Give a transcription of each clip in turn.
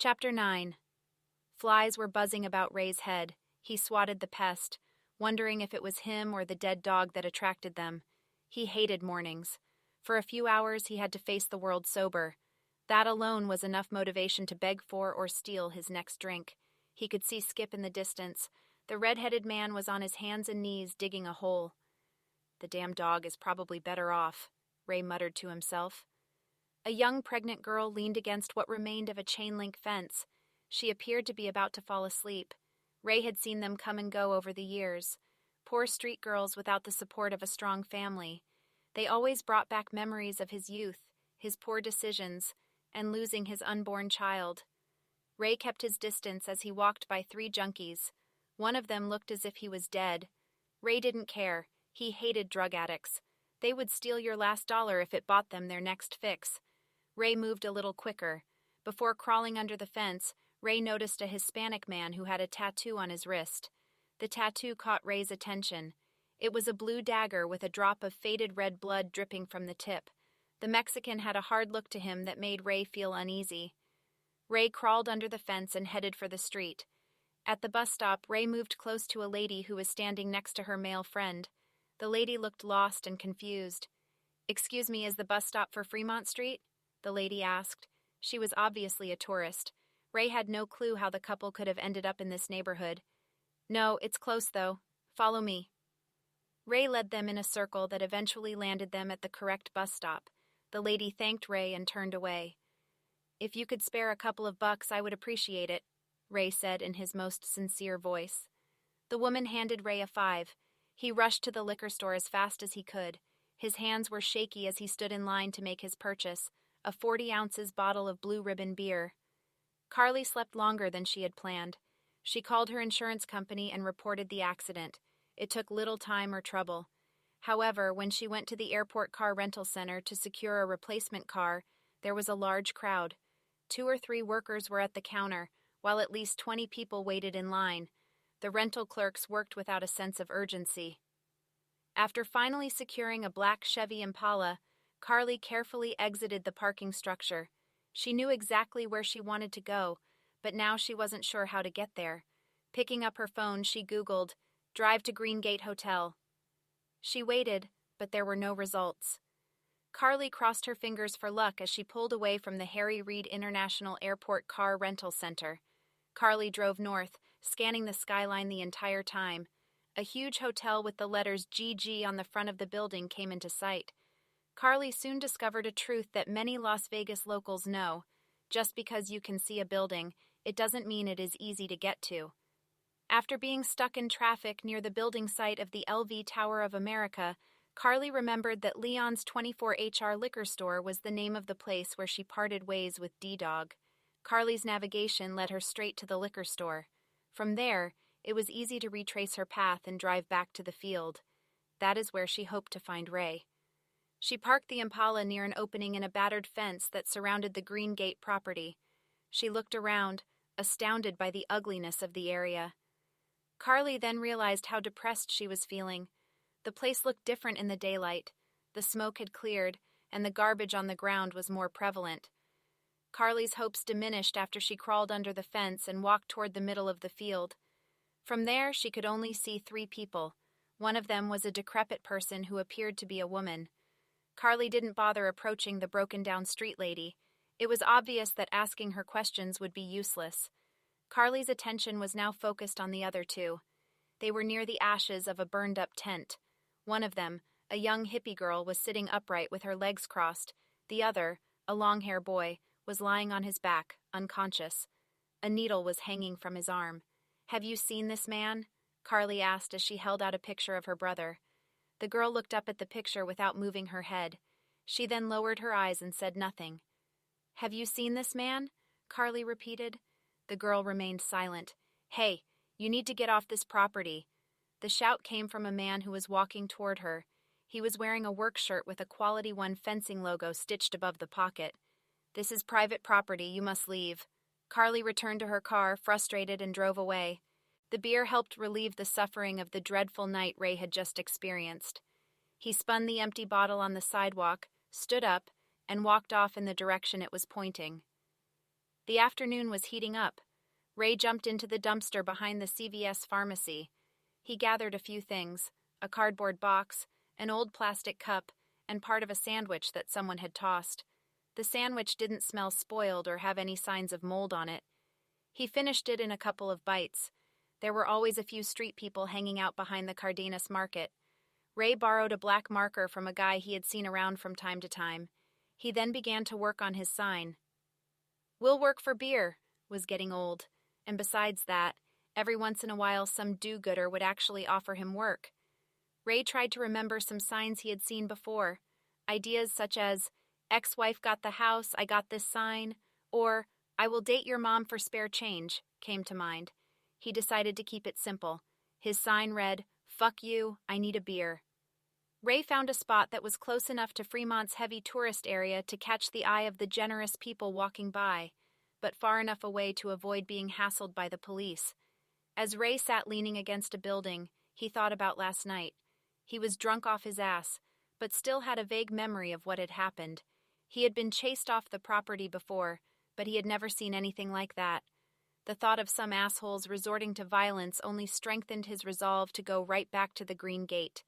Chapter 9. Flies were buzzing about Ray's head. He swatted the pest, wondering if it was him or the dead dog that attracted them. He hated mornings. For a few hours he had to face the world sober. That alone was enough motivation to beg for or steal his next drink. He could see Skip in the distance. The red-headed man was on his hands and knees digging a hole. "The damn dog is probably better off," Ray muttered to himself. A young pregnant girl leaned against what remained of a chain-link fence. She appeared to be about to fall asleep. Ray had seen them come and go over the years. Poor street girls without the support of a strong family. They always brought back memories of his youth, his poor decisions, and losing his unborn child. Ray kept his distance as he walked by 3 junkies. One of them looked as if he was dead. Ray didn't care. He hated drug addicts. They would steal your last dollar if it bought them their next fix. Ray moved a little quicker. Before crawling under the fence, Ray noticed a Hispanic man who had a tattoo on his wrist. The tattoo caught Ray's attention. It was a blue dagger with a drop of faded red blood dripping from the tip. The Mexican had a hard look to him that made Ray feel uneasy. Ray crawled under the fence and headed for the street. At the bus stop, Ray moved close to a lady who was standing next to her male friend. The lady looked lost and confused. "Excuse me, is the bus stop for Fremont Street?" the lady asked. She was obviously a tourist. Ray had no clue how the couple could have ended up in this neighborhood. "No, it's close though. Follow me." Ray led them in a circle that eventually landed them at the correct bus stop. The lady thanked Ray and turned away. "If you could spare a couple of bucks, I would appreciate it," Ray said in his most sincere voice. The woman handed Ray a 5. He rushed to the liquor store as fast as he could. His hands were shaky as he stood in line to make his purchase, a 40 ounces bottle of Blue Ribbon beer. Carly slept longer than she had planned. She called her insurance company and reported the accident. It took little time or trouble. However, when she went to the airport car rental center to secure a replacement car, there was a large crowd. 2 or 3 workers were at the counter, while at least 20 people waited in line. The rental clerks worked without a sense of urgency. After finally securing a black Chevy Impala, Carly carefully exited the parking structure. She knew exactly where she wanted to go, but now she wasn't sure how to get there. Picking up her phone, she Googled, "Drive to Greengate Hotel." She waited, but there were no results. Carly crossed her fingers for luck as she pulled away from the Harry Reid International Airport Car Rental Center. Carly drove north, scanning the skyline the entire time. A huge hotel with the letters GG on the front of the building came into sight. Carly soon discovered a truth that many Las Vegas locals know. Just because you can see a building, it doesn't mean it is easy to get to. After being stuck in traffic near the building site of the LV Tower of America, Carly remembered that Leon's 24HR liquor store was the name of the place where she parted ways with D-Dog. Carly's navigation led her straight to the liquor store. From there, it was easy to retrace her path and drive back to the field. That is where she hoped to find Ray. She parked the Impala near an opening in a battered fence that surrounded the Greengate property. She looked around, astounded by the ugliness of the area. Carly then realized how depressed she was feeling. The place looked different in the daylight. The smoke had cleared, and the garbage on the ground was more prevalent. Carly's hopes diminished after she crawled under the fence and walked toward the middle of the field. From there, she could only see 3 people. One of them was a decrepit person who appeared to be a woman. Carly didn't bother approaching the broken-down street lady. It was obvious that asking her questions would be useless. Carly's attention was now focused on the other 2. They were near the ashes of a burned-up tent. One of them, a young hippie girl, was sitting upright with her legs crossed. The other, a long-hair boy, was lying on his back, unconscious. A needle was hanging from his arm. "Have you seen this man?" Carly asked as she held out a picture of her brother. The girl looked up at the picture without moving her head. She then lowered her eyes and said nothing. "Have you seen this man?" Carly repeated. The girl remained silent. "Hey, you need to get off this property." The shout came from a man who was walking toward her. He was wearing a work shirt with a Quality One fencing logo stitched above the pocket. "This is private property. You must leave." Carly returned to her car, frustrated, and drove away. The beer helped relieve the suffering of the dreadful night Ray had just experienced. He spun the empty bottle on the sidewalk, stood up, and walked off in the direction it was pointing. The afternoon was heating up. Ray jumped into the dumpster behind the CVS pharmacy. He gathered a few things: a cardboard box, an old plastic cup, and part of a sandwich that someone had tossed. The sandwich didn't smell spoiled or have any signs of mold on it. He finished it in a couple of bites. There were always a few street people hanging out behind the Cardenas market. Ray borrowed a black marker from a guy he had seen around from time to time. He then began to work on his sign. "We'll work for beer" was getting old, and besides that, every once in a while some do-gooder would actually offer him work. Ray tried to remember some signs he had seen before. Ideas such as, "Ex-wife got the house, I got this sign," or "I will date your mom for spare change," came to mind. He decided to keep it simple. His sign read, "Fuck you, I need a beer." Ray found a spot that was close enough to Fremont's heavy tourist area to catch the eye of the generous people walking by, but far enough away to avoid being hassled by the police. As Ray sat leaning against a building, he thought about last night. He was drunk off his ass, but still had a vague memory of what had happened. He had been chased off the property before, but he had never seen anything like that. The thought of some assholes resorting to violence only strengthened his resolve to go right back to the Green Gate.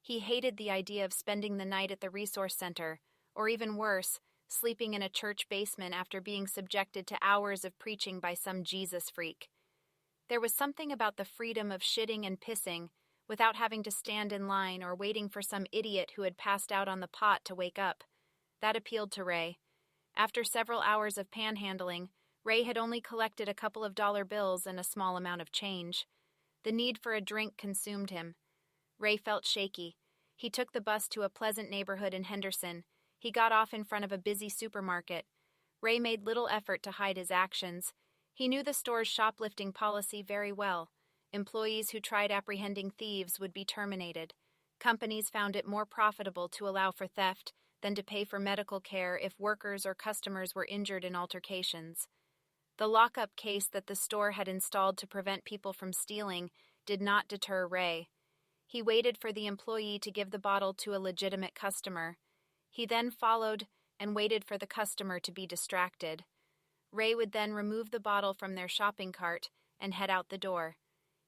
He hated the idea of spending the night at the resource center, or even worse, sleeping in a church basement after being subjected to hours of preaching by some Jesus freak. There was something about the freedom of shitting and pissing without having to stand in line or waiting for some idiot who had passed out on the pot to wake up. That appealed to Ray. After several hours of panhandling, Ray had only collected a couple of dollar bills and a small amount of change. The need for a drink consumed him. Ray felt shaky. He took the bus to a pleasant neighborhood in Henderson. He got off in front of a busy supermarket. Ray made little effort to hide his actions. He knew the store's shoplifting policy very well. Employees who tried apprehending thieves would be terminated. Companies found it more profitable to allow for theft than to pay for medical care if workers or customers were injured in altercations. The lockup case that the store had installed to prevent people from stealing did not deter Ray. He waited for the employee to give the bottle to a legitimate customer. He then followed and waited for the customer to be distracted. Ray would then remove the bottle from their shopping cart and head out the door.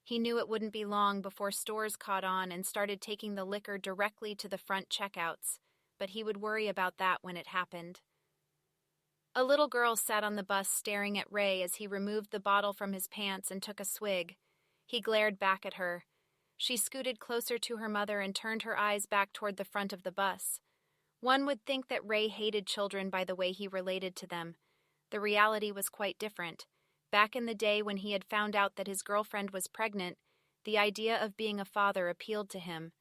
He knew it wouldn't be long before stores caught on and started taking the liquor directly to the front checkouts, but he would worry about that when it happened. A little girl sat on the bus staring at Ray as he removed the bottle from his pants and took a swig. He glared back at her. She scooted closer to her mother and turned her eyes back toward the front of the bus. One would think that Ray hated children by the way he related to them. The reality was quite different. Back in the day when he had found out that his girlfriend was pregnant, the idea of being a father appealed to him.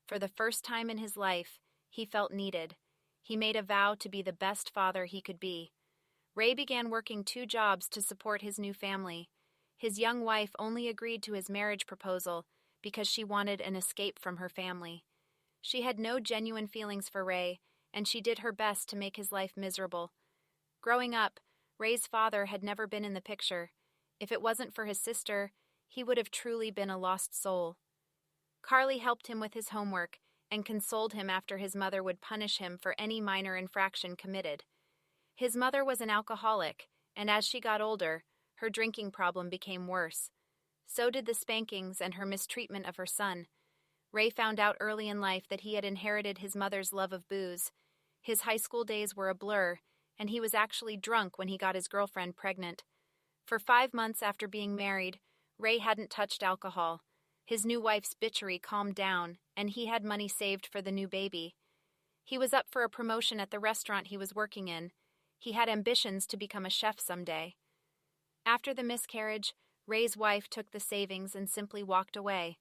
For the first time in his life, he felt needed. He made a vow to be the best father he could be. Ray began working 2 jobs to support his new family. His young wife only agreed to his marriage proposal because she wanted an escape from her family. She had no genuine feelings for Ray, and she did her best to make his life miserable. Growing up, Ray's father had never been in the picture. If it wasn't for his sister, he would have truly been a lost soul. Carly helped him with his homework and consoled him after his mother would punish him for any minor infraction committed. His mother was an alcoholic, and as she got older, her drinking problem became worse. So did the spankings and her mistreatment of her son. Ray found out early in life that he had inherited his mother's love of booze. His high school days were a blur, and he was actually drunk when he got his girlfriend pregnant. For 5 months after being married, Ray hadn't touched alcohol. His new wife's bitchery calmed down, and he had money saved for the new baby. He was up for a promotion at the restaurant he was working in. He had ambitions to become a chef someday. After the miscarriage, Ray's wife took the savings and simply walked away.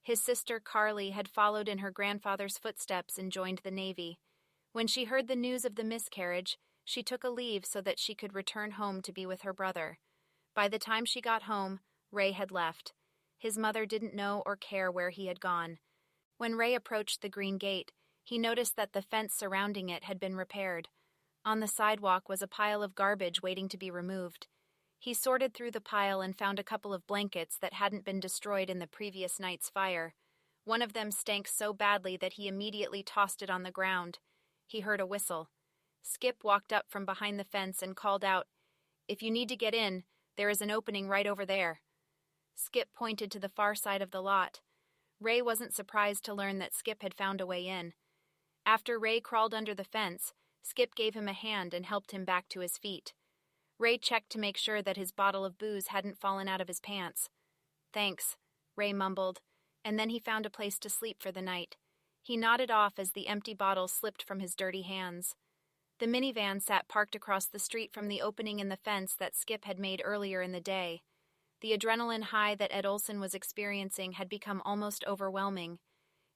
His sister Carly had followed in her grandfather's footsteps and joined the Navy. When she heard the news of the miscarriage, she took a leave so that she could return home to be with her brother. By the time she got home, Ray had left. His mother didn't know or care where he had gone. When Ray approached the Green Gate, he noticed that the fence surrounding it had been repaired. On the sidewalk was a pile of garbage waiting to be removed. He sorted through the pile and found a couple of blankets that hadn't been destroyed in the previous night's fire. One of them stank so badly that he immediately tossed it on the ground. He heard a whistle. Skip walked up from behind the fence and called out, If you need to get in, there is an opening right over there. Skip pointed to the far side of the lot. Ray wasn't surprised to learn that Skip had found a way in. After Ray crawled under the fence, Skip gave him a hand and helped him back to his feet. Ray checked to make sure that his bottle of booze hadn't fallen out of his pants. "Thanks," Ray mumbled, and then he found a place to sleep for the night. He nodded off as the empty bottle slipped from his dirty hands. The minivan sat parked across the street from the opening in the fence that Skip had made earlier in the day. The adrenaline high that Ed Olson was experiencing had become almost overwhelming.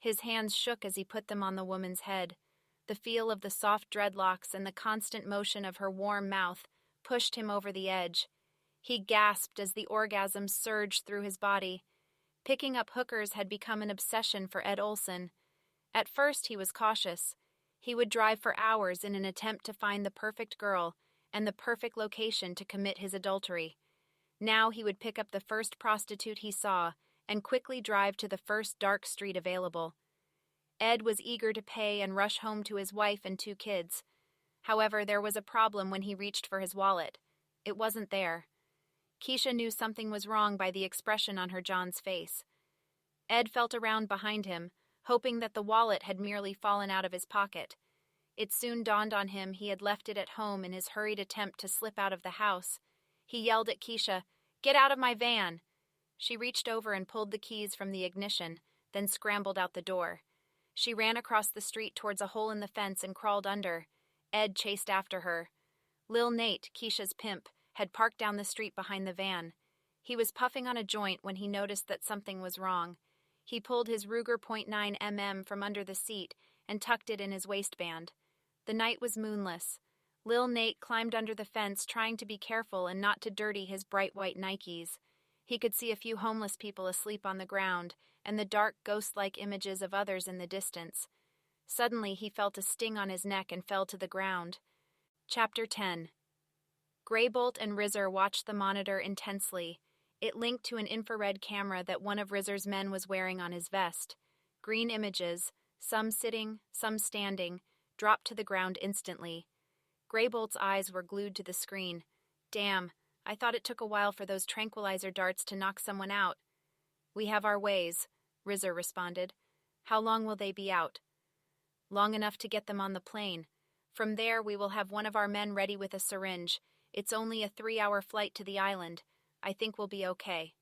His hands shook as he put them on the woman's head. The feel of the soft dreadlocks and the constant motion of her warm mouth pushed him over the edge. He gasped as the orgasm surged through his body. Picking up hookers had become an obsession for Ed Olson. At first he was cautious. He would drive for hours in an attempt to find the perfect girl and the perfect location to commit his adultery. Now he would pick up the first prostitute he saw and quickly drive to the first dark street available. Ed was eager to pay and rush home to his wife and 2 kids. However, there was a problem when he reached for his wallet. It wasn't there. Keisha knew something was wrong by the expression on her John's face. Ed felt around behind him, hoping that the wallet had merely fallen out of his pocket. It soon dawned on him he had left it at home in his hurried attempt to slip out of the house. He yelled at Keisha, "Get out of my van!" She reached over and pulled the keys from the ignition, then scrambled out the door. She ran across the street towards a hole in the fence and crawled under. Ed chased after her. Lil Nate, Keisha's pimp, had parked down the street behind the van. He was puffing on a joint when he noticed that something was wrong. He pulled his Ruger .9mm from under the seat and tucked it in his waistband. The night was moonless. Lil Nate climbed under the fence, trying to be careful and not to dirty his bright white Nikes. He could see a few homeless people asleep on the ground and the dark, ghost-like images of others in the distance. Suddenly, he felt a sting on his neck and fell to the ground. Chapter 10. Greybolt and Rizzer watched the monitor intensely. It linked to an infrared camera that one of Rizzer's men was wearing on his vest. Green images, some sitting, some standing, dropped to the ground instantly. Greybolt's eyes were glued to the screen. "Damn, I thought it took a while for those tranquilizer darts to knock someone out." "We have our ways," Rizzer responded. "How long will they be out?" "Long enough to get them on the plane. From there, we will have one of our men ready with a syringe. It's only a 3-hour flight to the island. I think we'll be okay."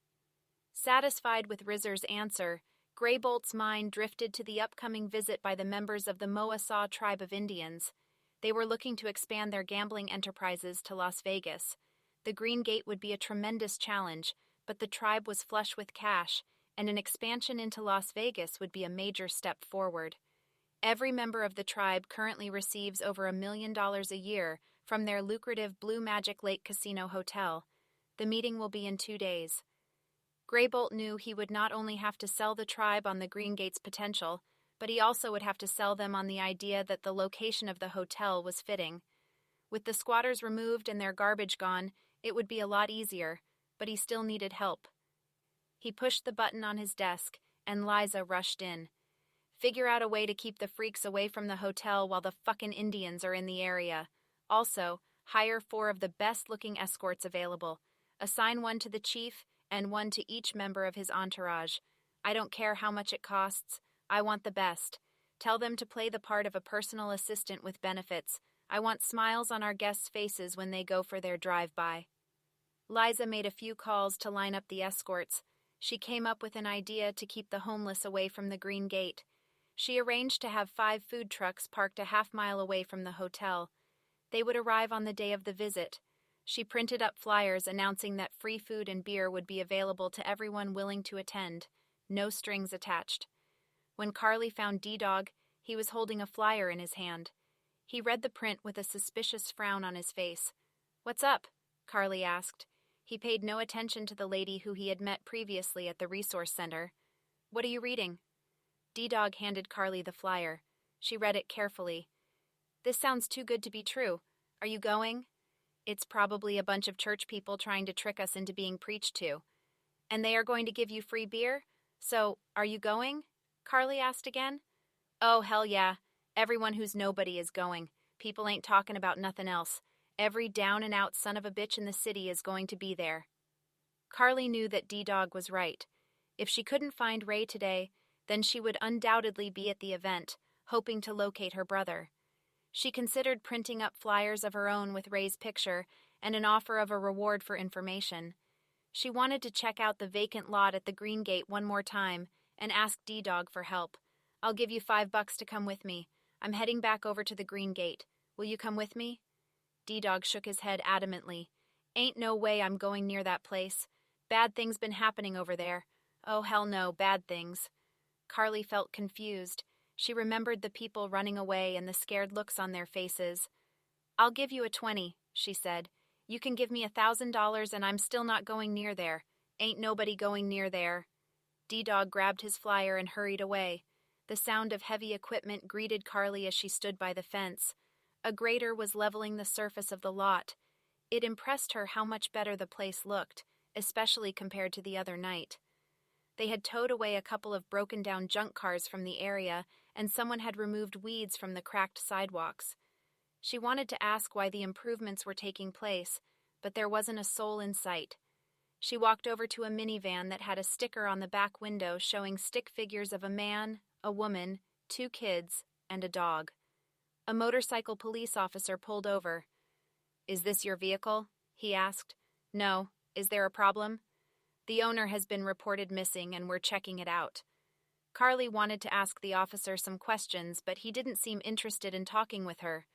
Satisfied with Rizzer's answer, Greybolt's mind drifted to the upcoming visit by the members of the Moasaw tribe of Indians. They were looking to expand their gambling enterprises to Las Vegas. The Green Gate would be a tremendous challenge, but the tribe was flush with cash, and an expansion into Las Vegas would be a major step forward. Every member of the tribe currently receives over $1 million a year from their lucrative Blue Magic Lake Casino Hotel. The meeting will be in 2 days. Greybolt knew he would not only have to sell the tribe on the Green Gate's potential, but he also would have to sell them on the idea that the location of the hotel was fitting. With the squatters removed and their garbage gone, it would be a lot easier, but he still needed help. He pushed the button on his desk, and Liza rushed in. "Figure out a way to keep the freaks away from the hotel while the fucking Indians are in the area. Also, hire 4 of the best-looking escorts available. Assign one to the chief and one to each member of his entourage. I don't care how much it costs. I want the best. Tell them to play the part of a personal assistant with benefits. I want smiles on our guests' faces when they go for their drive-by." Liza made a few calls to line up the escorts. She came up with an idea to keep the homeless away from the Green Gate. She arranged to have 5 food trucks parked a half-mile away from the hotel. They would arrive on the day of the visit. She printed up flyers announcing that free food and beer would be available to everyone willing to attend. No strings attached. When Carly found D-Dog, he was holding a flyer in his hand. He read the print with a suspicious frown on his face. "What's up?" Carly asked. He paid no attention to the lady who he had met previously at the resource center. "What are you reading?" D-Dog handed Carly the flyer. She read it carefully. "This sounds too good to be true. Are you going?" "It's probably a bunch of church people trying to trick us into being preached to." "And they are going to give you free beer? So, are you going?" Carly asked again. "Oh, hell yeah. Everyone who's nobody is going. People ain't talking about nothing else. Every down-and-out son of a bitch in the city is going to be there. Carly knew that D-Dog was right. If she couldn't find Ray today, then she would undoubtedly be at the event, hoping to locate her brother. She considered printing up flyers of her own with Ray's picture and an offer of a reward for information. She wanted to check out the vacant lot at the Green Gate one more time and ask D-Dog for help. "I'll give you $5 to come with me. I'm heading back over to the Green Gate. Will you come with me?" D-Dog shook his head adamantly. "Ain't no way I'm going near that place. Bad things been happening over there. Oh, hell no, bad things." Carly felt confused. She remembered the people running away and the scared looks on their faces. "I'll give you a 20, she said. "You can give me $1,000 and I'm still not going near there. Ain't nobody going near there." D-Dog grabbed his flyer and hurried away. The sound of heavy equipment greeted Carly as she stood by the fence. A grader was leveling the surface of the lot. It impressed her how much better the place looked, especially compared to the other night. They had towed away a couple of broken-down junk cars from the area, and someone had removed weeds from the cracked sidewalks. She wanted to ask why the improvements were taking place, but there wasn't a soul in sight. She walked over to a minivan that had a sticker on the back window showing stick figures of a man, a woman, 2 kids, and a dog. A motorcycle police officer pulled over. "Is this your vehicle?" he asked. "No. Is there a problem?" "The owner has been reported missing and we're checking it out." Carly wanted to ask the officer some questions, but he didn't seem interested in talking with her.